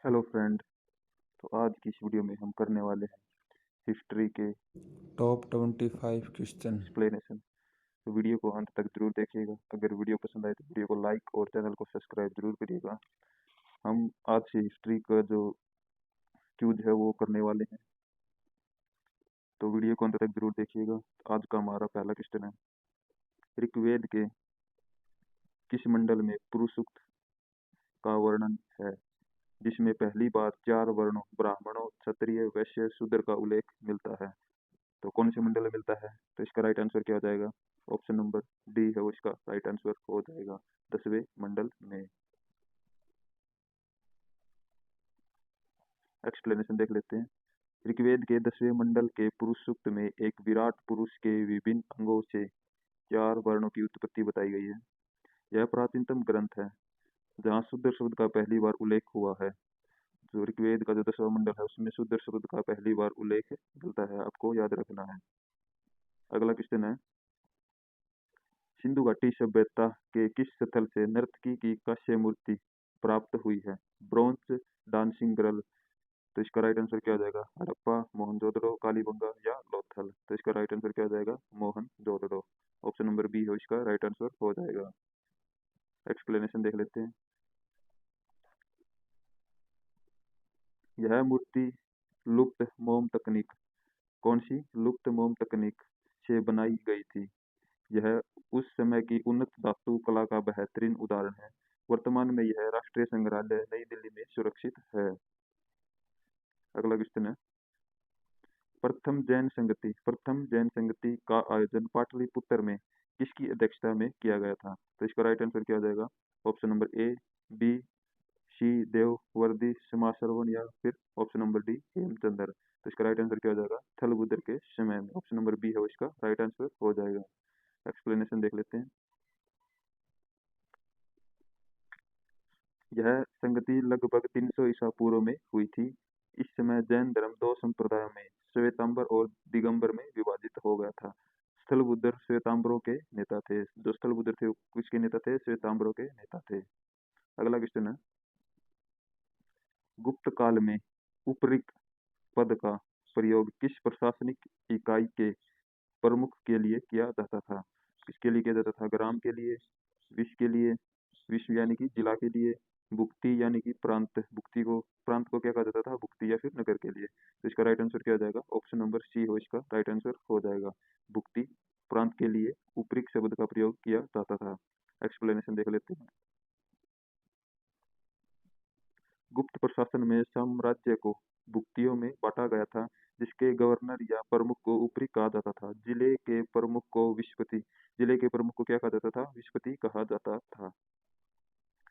Hello friend. तो आज की इस वीडियो में हम करने वाले हैं हिस्ट्री के टॉप 25 क्वेश्चन। एक्सप्लेनेशन। तो वीडियो को अंत तक जरूर देखिएगा। अगर वीडियो पसंद आए तो वीडियो को लाइक और चैनल को सब्सक्राइब जरूर करिएगा। हम आज से हिस्ट्री का जो क्यूज है वो करने वाले हैं, तो वीडियो को अंत तक जरूर देखिएगा। तो आज का हमारा पहला क्वेश्चन है, ऋग्वेद के किस मंडल में पुरुष सूक्त का वर्णन है जिसमें पहली बार 4 वर्णों ब्राह्मणों क्षत्रिय वैश्य शूद्र का उल्लेख मिलता है? तो कौन से मंडल में मिलता है? तो इसका राइट आंसर क्या हो जाएगा? ऑप्शन नंबर डी है वो इसका राइट आंसर हो जाएगा, 10वें मंडल में। एक्सप्लेनेशन देख लेते हैं। ऋग्वेद के 10वें मंडल के पुरुष सूक्त में एक विराट पुरुष के विभिन्न अंगों से 4 वर्णों की उत्पत्ति बताई गई है। यह प्राचीनतम ग्रंथ है जहाँ शूद्र शब्द का पहली बार उल्लेख हुआ है। जो ऋग्वेद का जो 10वां मंडल है उसमें शूद्र शब्द का पहली बार उल्लेख मिलता है, आपको याद रखना है। अगला क्वेश्चन है, सिंधु घाटी सभ्यता के किस स्थल से नर्तकी की कांस्य मूर्ति प्राप्त हुई है? Bronze, dancing girl. तो इसका राइट आंसर क्या हो जाएगा? हड़प्पा, मोहनजोदड़ो, कालीबंगा या लोथल। तो इसका राइट आंसर क्या हो जाएगा? मोहनजोदड़ो। ऑप्शन नंबर बी है इसका राइट आंसर हो जाएगा। एक्सप्लेनेशन देख लेते हैं। यह मूर्ति लुप्त मोम तकनीक, कौन सी लुप्त मोम तकनीक से बनाई गई थी? यह उस समय की उन्नत धातु कला का बेहतरीन उदाहरण है। वर्तमान में यह राष्ट्रीय संग्रहालय नई दिल्ली में सुरक्षित है। अगला क्वेश्चन है, प्रथम जैन संगति का आयोजन पाटलिपुत्र में किसकी अध्यक्षता में किया गया था? तो इसका राइट आंसर क्या हो जाएगा? ऑप्शन नंबर ए, बी, सी देववर्दी समासरवन या फिर ऑप्शन नंबर डी हेमचंद्र। तो इसका राइट आंसर क्या हो जाएगा? थलबुद्र के समय में। ऑप्शन नंबर बी है वो इसका राइट आंसर हो जाएगा। एक्सप्लेनेशन देख लेते हैं। यह संगति लगभग 300 ईसा पूर्व में हुई थी। इस समय जैन धर्म दो संप्रदायों में श्वेतांबर और दिगंबर में विभाजित हो गया था। स्थलबुद्ध श्वेतांबरों के नेता थे। जो स्थलबुद्ध थे वो किसके नेता थे? श्वेतांबरों के नेता थे। अगला क्वेश्चन है, गुप्त काल में उपरिक्त पद का प्रयोग किस प्रशासनिक इकाई के प्रमुख के लिए किया जाता था? किसके लिए किया जाता था? ग्राम के लिए, विश्व के लिए, विश्व यानी कि जिला के लिए, भुक्ति यानी कि प्रांत, भुक्ति को प्रांत को क्या कहा जाता था? भुक्ति या फिर नगर के लिए। तो इसका राइट आंसर क्या हो जाएगा? ऑप्शन नंबर सी हो इसका राइट आंसर हो जाएगा। भुक्ति प्रांत के लिए उपरिक्त शब्द का प्रयोग किया जाता था। एक्सप्लेनेशन देख लेते हैं। गुप्त प्रशासन में साम्राज्य को भुक्तियों में बांटा गया था, जिसके गवर्नर या प्रमुख को ऊपरी कहा जाता था। जिले के प्रमुख को क्या कहा जाता था? विस्पति कहा जाता था।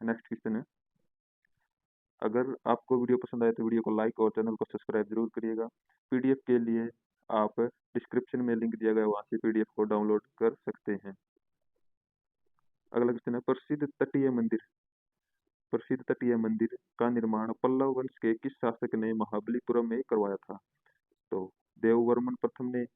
नेक्स्ट क्वेश्चन है, अगर आपको वीडियो पसंद आए तो वीडियो को लाइक और चैनल को सब्सक्राइब जरूर करिएगा। पीडीएफ के लिए आप डिस्क्रिप्शन में लिंक दिया गया है, वहाँ से पीडीएफ को डाउनलोड कर सकते हैं। अगला क्वेश्चन है, प्रसिद्ध तटीय मंदिर का निर्माण पल्लव वंश के किस शासक ने महाबलीपुरम में करवाया था? तो देववर्मन प्रथम ने,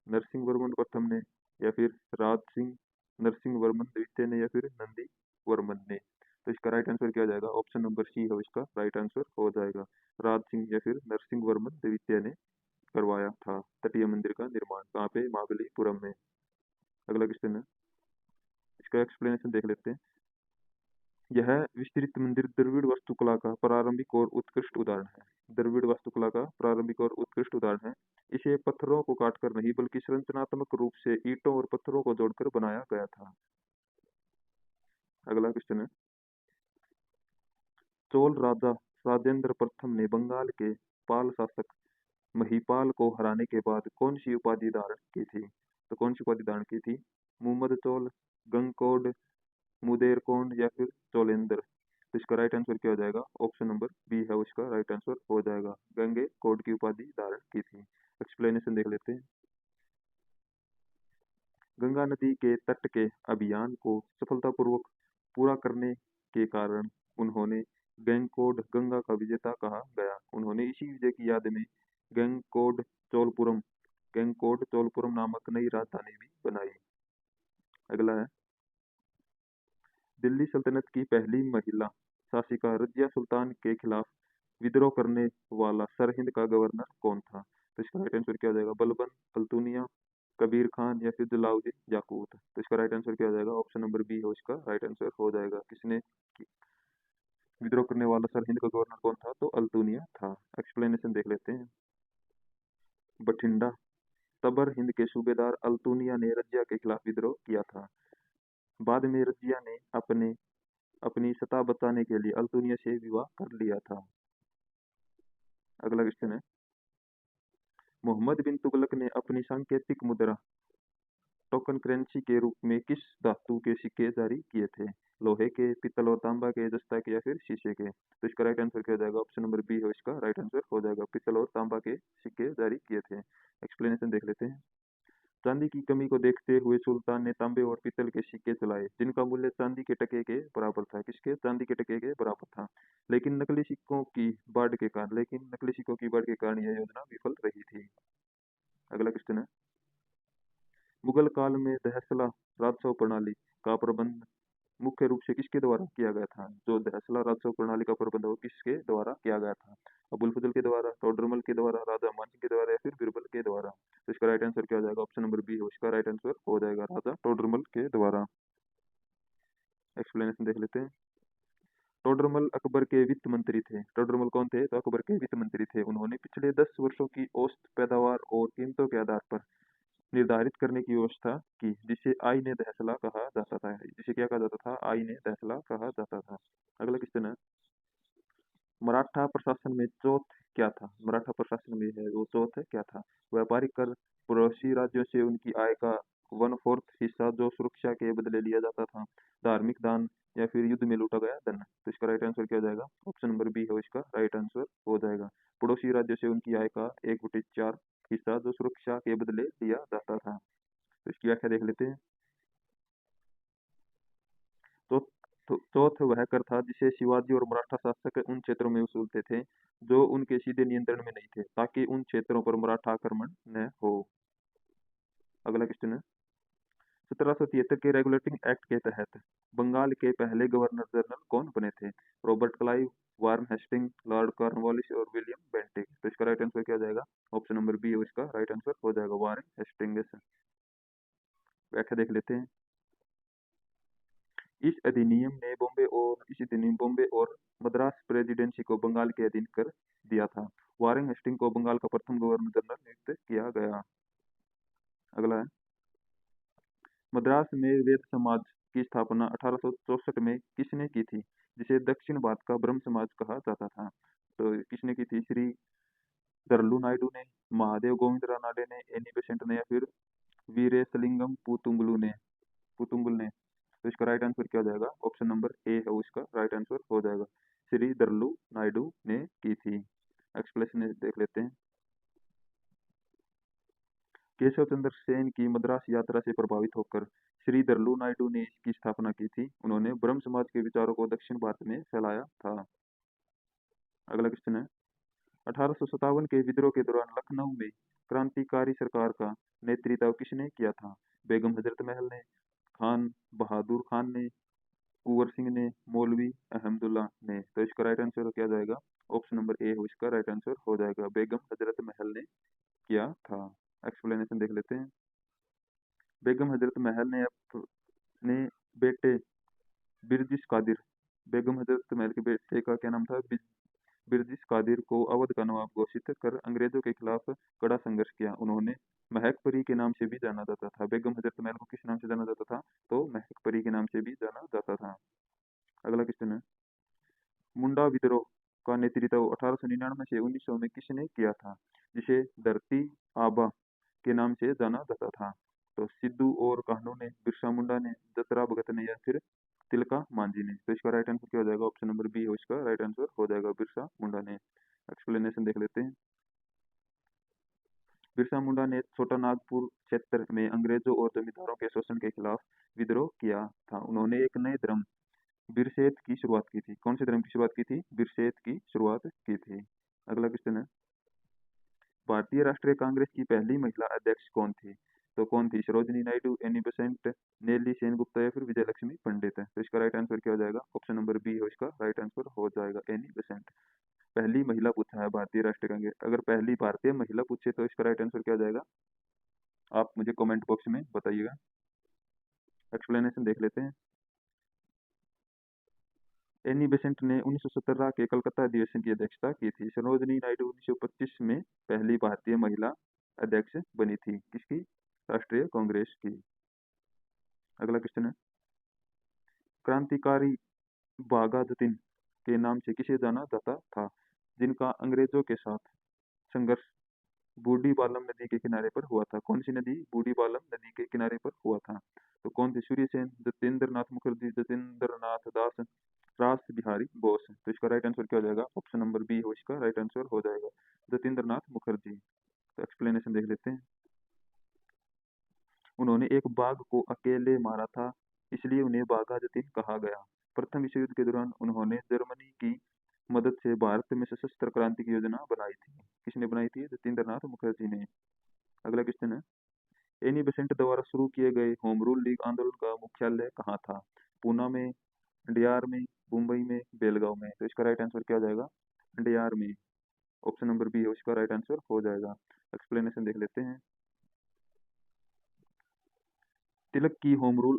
नरसिंह वर्मन प्रथम ने, या फिर राज सिंह नरसिंह वर्मन द्वितीय ने, या फिर नंदी वर्मन ने। तो इसका राइट आंसर क्या हो जाएगा? ऑप्शन नंबर सी है इसका राइट आंसर हो जाएगा। राज सिंह या फिर नरसिंह वर्मन द्वितीय ने करवाया था तटीय मंदिर का निर्माण। कहाँ पे? महाबलीपुरम में। अगला क्वेश्चन है, इसका एक्सप्लेनेशन देख लेते हैं। यह विस्तृत मंदिर द्रविड़ वास्तुकला का प्रारंभिक और उत्कृष्ट उदाहरण है। द्रविड़ वास्तुकला का प्रारंभिक और उत्कृष्ट उदाहरण है। इसे पत्थरों को काटकर नहीं बल्कि संरचनात्मक रूप से ईंटों और पत्थरों को जोड़कर बनाया गया था। अगला क्वेश्चन है, चोल राजा राजेंद्र प्रथम ने बंगाल के पाल शासक महिपाल को हराने के बाद कौन सी उपाधि धारण की थी? तो कौन सी उपाधि धारण की थी? मुहम्मद चोल, गंगकोड, मुदेरकोन या फिर चोलेंद्र। तो इसका राइट आंसर क्या हो जाएगा? ऑप्शन नंबर बी है उसका राइट आंसर हो जाएगा। गंगे कोड की उपाधि धारण की थी। एक्सप्लेनेशन देख लेते हैं। गंगा नदी के तट के अभियान को सफलतापूर्वक पूरा करने के कारण उन्होंने गंगकोड गंगा का विजेता कहा गया। उन्होंने इसी विजय की याद में गंगकोड चोलपुरम गंगकोड चोलपुरम नामक नई राजधानी भी बनाई। अगला है, दिल्ली सल्तनत की पहली महिला शासिका रजिया सुल्तान के खिलाफ विद्रोह करने वाला सरहिंद का गवर्नर कौन था? तो इसका राइट आंसर क्या हो जाएगा? बलबन, अल्तुनिया, कबीर खान या फिर जलाउद्दीन याकूत। तो इसका राइट आंसर क्या हो जाएगा? ऑप्शन नंबर बी हो इसका राइट आंसर हो जाएगा। किसने विद्रोह करने वाला सरहिंद का गवर्नर कौन था? तो अल्तुनिया था। एक्सप्लेनेशन देख लेते हैं। बठिंडा, तबर हिंद के सूबेदार अल्तुनिया ने रजिया के खिलाफ विद्रोह किया था। बाद में रजिया ने अपनी सत्ता बचाने के लिए अल्तुनिया से विवाह कर लिया था। अगला क्वेश्चन है, मोहम्मद बिन तुगलक ने अपनी सांकेतिक मुद्रा टोकन करेंसी के रूप में किस धातु के सिक्के जारी किए थे? लोहे के, पीतल और तांबा के, जस्ता के या फिर शीशे के? तो इसका राइट आंसर क्या हो जाएगा? ऑप्शन नंबर बी हो इसका राइट आंसर हो जाएगा। पीतल और तांबा के सिक्के जारी किए थे। एक्सप्लेनेशन देख लेते हैं। चांदी की कमी को देखते हुए सुल्तान ने तांबे और पीतल के सिक्के चलाए जिनका मूल्य चांदी के टके के बराबर था। किसके? चांदी के टके के बराबर था। लेकिन नकली सिक्कों की बढ़ के कारण यह योजना विफल रही थी। अगला क्वेश्चन है, मुगल काल में दहसला राजस्व प्रणाली का प्रबंध मुख्य रूप से किसके द्वारा किया गया था? जो दहसला राजस्व प्रणाली का प्रबंध वो किसके द्वारा किया गया था? अबुल फजल के द्वारा, टोडरमल के द्वारा, राजा मानसिंह के द्वारा या फिर बीरबल के द्वारा? तो इसका राइट आंसर क्या हो जाएगा? ऑप्शन नंबर बी हो इसका राइट आंसर हो जाएगा, राजा टोडरमल के द्वारा। एक्सप्लेनेशन देख लेते हैं। टोडरमल अकबर के वित्त मंत्री थे। टोडरमल कौन थे? तो अकबर के वित्त मंत्री थे। उन्होंने पिछले 10 वर्षों की औसत पैदावार और कीमतों के आधार पर निर्धारित करने की व्यवस्था की, जिसे आईने दहसला कहा जाता था। जिसे क्या कहा जाता था? आईने दहसला कहा जाता था। अगला क्वेश्चन है, मराठा प्रशासन में चौथ क्या था? मराठा प्रशासन में है वो चौथ क्या था? व्यापारिक कर, पड़ोसी राज्यों से उनकी आय का 1/4 हिस्सा जो सुरक्षा के बदले लिया जाता था, धार्मिक दान या फिर युद्ध में लूटा गया धन? तो इसका राइट आंसर क्या हो जाएगा? ऑप्शन नंबर बी है इसका राइट आंसर हो जाएगा। पड़ोसी राज्यों से उनकी आय का 1/4 हिस्सा जो सुरक्षा के बदले लिया जाता था। तो इसकी व्याख्या देख लेते हैं। तो चौथ वह कर था जिसे शिवाजी और मराठा शासक उन क्षेत्रों में वसूलते थे जो उनके सीधे नियंत्रण में नहीं थे, ताकि उन क्षेत्रों पर मराठा आक्रमण न हो। अगला क्वेश्चन है, 1773 के रेगुलेटिंग एक्ट के तहत बंगाल के पहले गवर्नर जनरल कौन बने थे? Robert Clive, Warren Hasting, Lord Cornwallis और विलियम बेंटिक? तो इसका राइट आंसर क्या हो जाएगा? ऑप्शन नंबर बी इसका राइट आंसर हो जाएगा, वारन हेस्टिंग्स। व्याख्या देख लेते हैं। इस अधिनियम बॉम्बे और मद्रास प्रेसिडेंसी को बंगाल के अधीन कर दिया था। वारेन हेस्टिंग को बंगाल का प्रथम गवर्नर जनरल नियुक्त किया गया। अगला है, मद्रास में वेद समाज की स्थापना 1864 में किसने की थी, जिसे दक्षिण भारत का ब्रह्म समाज कहा जाता था? तो किसने की थी? श्री दरलू नायडू ने, महादेव गोविंद रानाडे ने, एनी बेसेंट ने या फिर वीरेशलिंगम पुतुंगुल ने? तो इसका राइट आंसर क्या हो जाएगा? ऑप्शन नंबर ए है इसका राइट आंसर हो जाएगा, श्री दरलू नायडू ने की थी। एक्सप्लेनेशन देख लेते हैं। केशव चंद्र सेन की मद्रास यात्रा से प्रभावित होकर श्री दरलू नायडू ने इसकी स्थापना की थी। उन्होंने ब्रह्म समाज के विचारों को दक्षिण भारत में फैलाया था। अगला क्वेश्चन है, 1857 के विद्रोह के दौरान लखनऊ में क्रांतिकारी सरकार का नेतृत्व किसने किया था? बेगम हजरत महल ने, खान बहादुर खान ने, कुंवर सिंह ने, मौलवी अहमदुल्ला ने? तो इसका राइट आंसर क्या जाएगा? ऑप्शन नंबर ए हो इसका राइट आंसर हो जाएगा, बेगम हजरत महल ने किया था। एक्सप्लेनेशन देख लेते हैं। बेगम हजरत महल ने अपने बेटे बिरजिश कादिर बेगम हजरत महल के बेटे का क्या नाम था? बिरजिश कादिर को अवध का नवाब घोषित कर अंग्रेजों के खिलाफ कड़ा संघर्ष किया। उन्होंने महक परी के नाम से भी जाना जाता था। बेगम हजरत महल को किस नाम से जाना जाता था? तो महक परी के नाम से भी जाना जाता था। अगला क्वेश्चन है, मुंडा विद्रोह का नेतृत्व 1899 से 1900 में किसने किया था, जिसे धरती आबा के नाम से जाना जाता था? तो सिद्धू और कान्हू ने, बिरसा मुंडा ने, जतरा भगत ने या फिर तिलका मांझी ने? तो इसका राइट आंसर क्या हो जाएगा? ऑप्शन नंबर बी हो इसका राइट आंसर हो जाएगा, बिरसा मुंडा ने। एक्सप्लेनेशन देख लेते हैं। बिरसा मुंडा ने छोटा नागपुर क्षेत्र में अंग्रेजों और जमींदारों के शोषण के खिलाफ विद्रोह किया था। उन्होंने एक नए धर्म बिरसेत की शुरुआत की थी। कौन से धर्म की शुरुआत की थी? बिरसेत की शुरुआत की थी। अगला क्वेश्चन है, भारतीय राष्ट्रीय कांग्रेस की पहली महिला अध्यक्ष कौन थी? तो कौन थी? सरोजिनी नायडू, एनी बेसेंट, नेली सेनगुप्ता या फिर विजय लक्ष्मी पंडित? तो इसका राइट आंसर क्या हो जाएगा? ऑप्शन नंबर बी हो इसका राइट आंसर हो जाएगा, एनी बेसेंट। पहली महिला पूछा है भारतीय राष्ट्रीय कांग्रेस, अगर पहली भारतीय महिला पूछे तो इसका राइट आंसर क्या हो जाएगा? आप मुझे कमेंट बॉक्स में बताइएगा। एक्सप्लेनेशन देख लेते हैं। एनी बेसेंट ने 1917 के कलकत्ता अधिवेशन की अध्यक्षता की थी। सरोजिनी नायडू 1925 में पहली भारतीय महिला अध्यक्ष बनी थी। किसकी? राष्ट्रीय कांग्रेस की। अगला क्वेश्चन है, क्रांतिकारी बाघाजतीन के नाम से किसे जाना जाता था, जिनका अंग्रेजों के साथ संघर्ष बूढ़ी बालम नदी के किनारे पर हुआ था? कौन सी नदी? बूढ़ी बालम नदी के किनारे पर हुआ था। तो कौन थे? सूर्यसेन, जतेंद्र नाथ मुखर्जी, जतेंद्र नाथ दास, रास बिहारी बोस। तो इसका राइट आंसर क्या हो जाएगा? ऑप्शन नंबर बी हो इसका राइट आंसर हो जाएगा, जतेंद्र नाथ मुखर्जी। तो एक्सप्लेनेशन देख लेते हैं। उन्होंने एक बाघ को अकेले मारा था, इसलिए उन्हें बाघाजतीन कहा गया। प्रथम विश्व युद्ध के दौरान उन्होंने जर्मनी की मदद से भारत में सशस्त्र क्रांति की योजना बनाई थी। किसने बनाई थी? जतेंद्र नाथ मुखर्जी ने। अगला क्वेश्चन है, एनी बेसेंट द्वारा शुरू किए गए होम रूल लीग आंदोलन का मुख्यालय कहाँ था? पूना में, अंडियार में, मुंबई में, बेलगांव में। तो इसका राइट आंसर क्या हो जाएगा? अंडियार में। ऑप्शन नंबर बी इसका राइट आंसर हो जाएगा। एक्सप्लेनेशन देख लेते हैं। तिलक की होम रूल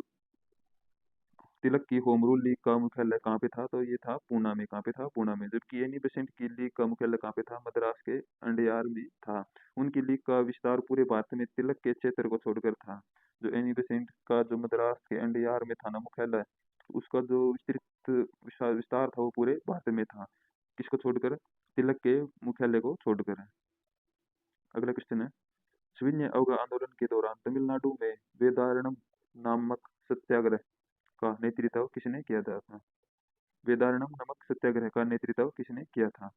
तिलक की होम रूल लीग का मुख्यालय कहाँ पे था? तो ये था पूना में। कहाँ पे था? पूना में। जबकि एनी बेसेंट की लीग का मुख्यालय कहाँ पे था? मद्रास के अंडियार में था। उनकी लीग का विस्तार पूरे भारत में तिलक के क्षेत्र को छोड़कर था। जो एनी बेसेंट का जो मद्रास के अंडियार में था ना मुख्यालय, उसका जो विस्तृत विस्तार था वो पूरे भारत में था। किसको छोड़कर? तिलक के मुख्यालय को छोड़कर। अगला क्वेश्चन है, सविनय अवज्ञा आंदोलन के दौरान तमिलनाडु में वेदारण्यम नामक सत्याग्रह का नेतृत्व किसने किया था? वेदारण्यम नमक सत्याग्रह का नेतृत्व किसने किया था?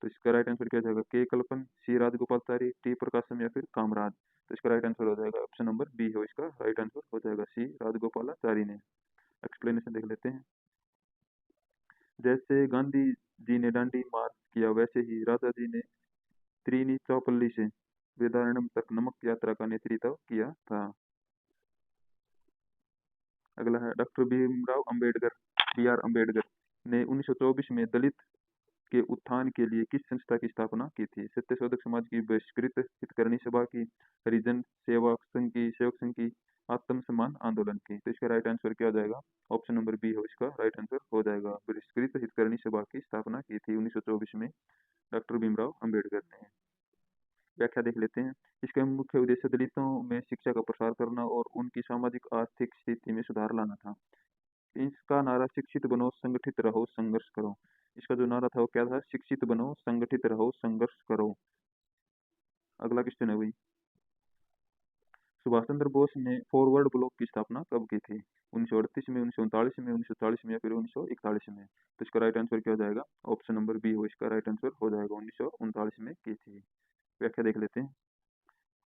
तो इसका राइट आंसर क्या हो जाएगा? के कल्पन, सी राजगोपालाचारी, टी प्रकाशम या फिर कामराज। तो इसका राइट आंसर हो जाएगा ऑप्शन नंबर बी हो इसका राइट आंसर हो जाएगा, सी राजगोपालाचारी ने। एक्सप्लेनेशन देख लेते हैं। जैसे गांधी जी ने दांडी मार्च किया, वैसे ही राजा जी ने त्रिनीचापल्ली से वेदारण्यम तक नमक यात्रा का नेतृत्व किया था। अगला है, doctor Bhimrao Ambedkar, B R Ambedkar ने 1924 में दलित के उत्थान के लिए किस संस्था की स्थापना की थी? सत्यशोधक समाज की, बहिष्कृत हितकरणी सभा की, हरिजन सेवक संघ की, आत्म सम्मान आंदोलन की। तो इसका राइट आंसर क्या हो जाएगा? ऑप्शन नंबर बी हो इसका राइट आंसर हो जाएगा, बहिष्कृत हितकरणी सभा की स्थापना की थी 1924 में डॉक्टर भीमराव अंबेडकर ने। व्याख्या देख लेते हैं। इसका मुख्य उद्देश्य दलितों में शिक्षा का प्रसार करना और उनकी सामाजिक आर्थिक स्थिति में सुधार लाना था। इसका नारा शिक्षित बनो, संगठित रहो, संघर्ष करो। इसका जो नारा था वो क्या था? शिक्षित बनो, संगठित रहो, संघर्ष करो। अगला क्वेश्चन है वही, सुभाष चंद्र बोस ने फॉरवर्ड ब्लॉक की स्थापना कब की थी? 1938 में, 1939 में, 1940 में या फिर 1941 में। तो इसका राइट आंसर क्या हो जाएगा? ऑप्शन नंबर बी हो इसका राइट आंसर हो जाएगा, 1939 में की थी। व्याख्या देख लेते हैं।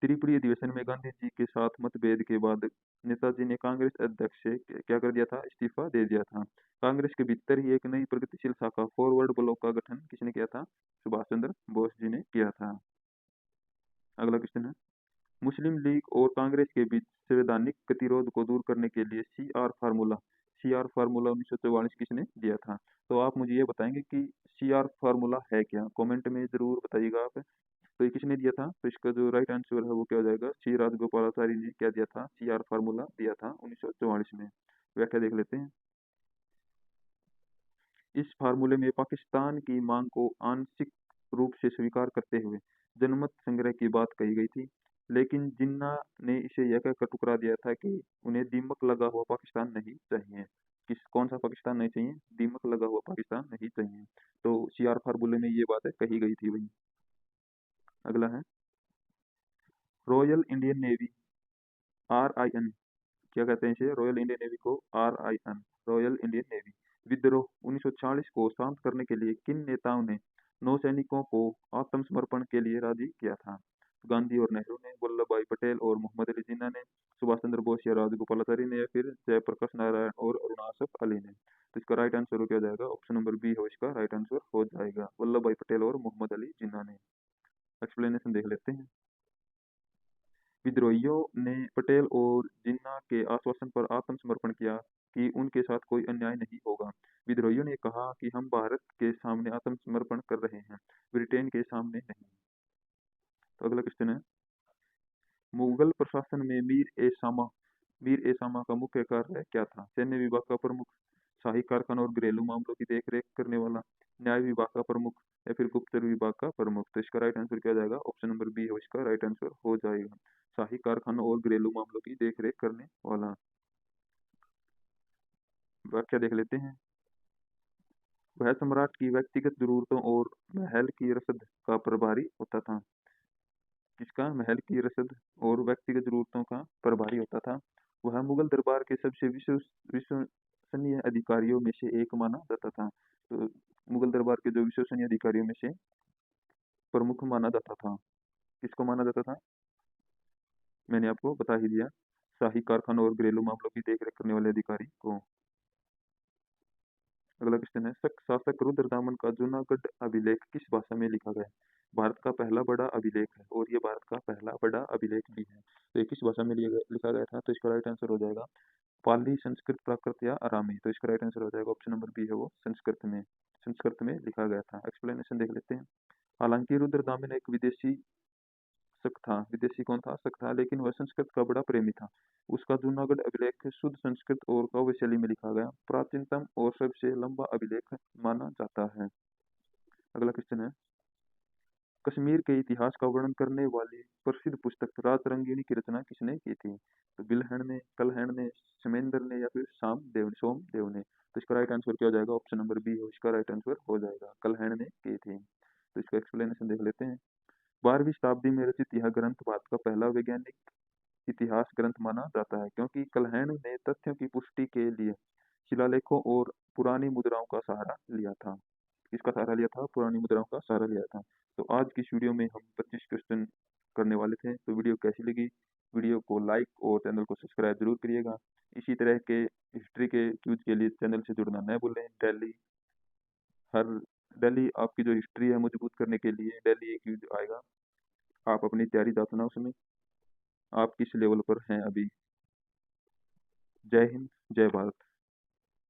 त्रिपुरी अधिवेशन में गांधी जी के साथ मतभेद के बाद नेताजी ने कांग्रेस अध्यक्ष से क्या कर दिया था? इस्तीफा दे दिया था। कांग्रेस के भीतर ही एक नई प्रगतिशील शाखा फॉरवर्ड ब्लॉक का गठन किसने किया था? सुभाष चंद्र बोस जी ने किया था। अगला क्वेश्चन है, मुस्लिम लीग और कांग्रेस के बीच संवैधानिक गतिरोध को दूर करने के लिए सी आर फार्मूला 1944 किसने दिया था? तो आप मुझे ये बताएंगे कि सी आर फार्मूला है क्या? कमेंट में जरूर बताइएगा आप। तो ये किसने दिया था? तो इसका जो राइट आंसर है वो क्या हो जाएगा? सी राजगोपालाचारी ने क्या दिया था? सी आर फार्मूला दिया था 1944 में। व्याख्या देख लेते हैं। इस फार्मूले में पाकिस्तान की मांग को आंशिक रूप से स्वीकार करते हुए जनमत संग्रह की बात कही गई थी, लेकिन जिन्ना ने इसे यह कहकर ठुकरा दिया था कि उन्हें दीमक लगा हुआ पाकिस्तान नहीं चाहिए। कौन सा पाकिस्तान नहीं चाहिए? दीमक लगा हुआ पाकिस्तान नहीं चाहिए। तो सी आर फार्मूले में ये बात कही गई थी वही। अगला है, रॉयल इंडियन नेवी, RIN, क्या कहते हैं इसे? रॉयल इंडियन नेवी को RIN, रॉयल इंडियन नेवी विद्रोह 1940 को शांत करने के लिए किन नेताओं ने नौसैनिकों को आत्मसमर्पण के लिए राजी किया था? गांधी और नेहरू ने, वल्लभ भाई पटेल और मोहम्मद अली जिन्ना ने, सुभाष चंद्र बोस या राजगोपालाचारी ने, या फिर जयप्रकाश नारायण और अरुण आसफ अली ने। तो इसका राइट आंसर क्या हो जाएगा? ऑप्शन नंबर बी हो इसका राइट आंसर हो जाएगा, वल्लभ भाई पटेल और मोहम्मद अली जिन्ना ने। एक्सप्लेनेशन देख लेते हैं। विद्रोहियों ने पटेल और जिन्ना के आश्वासन पर आत्मसमर्पण किया। कि उनके साथ कोई अन्याय नहीं होगा। विद्रोहियों ने कहा कि हम भारत के सामने आत्मसमर्पण कर रहे हैं, ब्रिटेन के सामने नहीं। तो अगला क्वेश्चन है, मुगल प्रशासन में मीर ए सामा का मुख्य कार्य क्या था? सैन्य विभाग का प्रमुख, शाही कारखानों और घरेलू मामलों की देखरेख करने वाला, न्याय विभाग का प्रमुख या फिर गुप्तचर विभाग का प्रमुख? तो इसका राइट आंसर क्या हो जाएगा? ऑप्शन नंबर बी है इसका राइट आंसर हो जाएगा, शाही कारखानों और घरेलू मामलों की देखरेख करने वाला। व्याख्या देख लेते हैं। वह सम्राट की व्यक्तिगत जरूरतों और महल की रसद का प्रभारी होता था। किसका? महल की रसद और व्यक्तिगत जरूरतों का प्रभारी होता था। वह मुगल दरबार के सबसे विश्वसनीय अधिकारियों में से एक माना जाता था। तो मुगल दरबार के जो विश्वसनीय अधिकारियों में से प्रमुख माना जाता था। किसको माना जाता था? मैंने आपको बता ही दिया, शाही कारखानों और घरेलू मामलों की देखरेख करने वाले अधिकारी को। अगला क्वेश्चन है, शक शासक रुद्रदामन का जूनागढ़ अभिलेख किस भाषा में लिखा गया है? भारत का पहला बड़ा अभिलेख है और ये भारत का पहला बड़ा अभिलेख भी है। तो ये किस भाषा में लिखा गया था? तो इसका राइट आंसर हो जाएगा पाली, संस्कृत, प्राकृत या अरामी। तो इसका राइट आंसर हो जाएगा ऑप्शन नंबर बी है वो संस्कृत में लिखा गया था। एक्सप्लेनेशन देख लेते हैं। हालांकि रुद्रदामन एक विदेशी कौन था? शक था, लेकिन वह संस्कृत का बड़ा प्रेमी था। उसका जूनागढ़ अभिलेख शुद्ध संस्कृत और काव्य शैली में लिखा गया प्राचीनतम और सबसे लंबा अभिलेख माना जाता है। अगला क्वेश्चन है, कश्मीर के इतिहास का वर्णन करने वाली प्रसिद्ध पुस्तक राजरंगिणी की रचना किसने की थी? तो बिलहण ने, कलहण ने, समेंदर ने या फिर सोमदेव ने? तो इसका राइट आंसर क्या हो जाएगा? ऑप्शन नंबर बी है इसका राइट आंसर हो जाएगा, कलहण ने की थी। तो इसका एक्सप्लेनेशन देख लेते हैं। 12वीं शताब्दी में रचित यह ग्रंथ भारत का पहला वैज्ञानिक इतिहास ग्रंथ माना जाता है, क्योंकि कलहण ने तथ्यों की पुष्टि के लिए शिलालेखों और पुरानी मुद्राओं का सहारा लिया था। किसका सहारा लिया था? पुरानी मुद्राओं का सहारा लिया था। तो आज की इस वीडियो में हम 25 क्वेश्चन करने वाले थे। तो वीडियो कैसी लगी? वीडियो को लाइक और चैनल को सब्सक्राइब जरूर करिएगा। इसी तरह के हिस्ट्री के क्यूज के लिए चैनल से जुड़ना न भूलें। हर डेली आपकी जो हिस्ट्री है मजबूत करने के लिए डेली एक क्यूज आएगा। आप अपनी तैयारी जातना उसमें। आप किस लेवल पर हैं अभी? जय हिंद, जय भारत।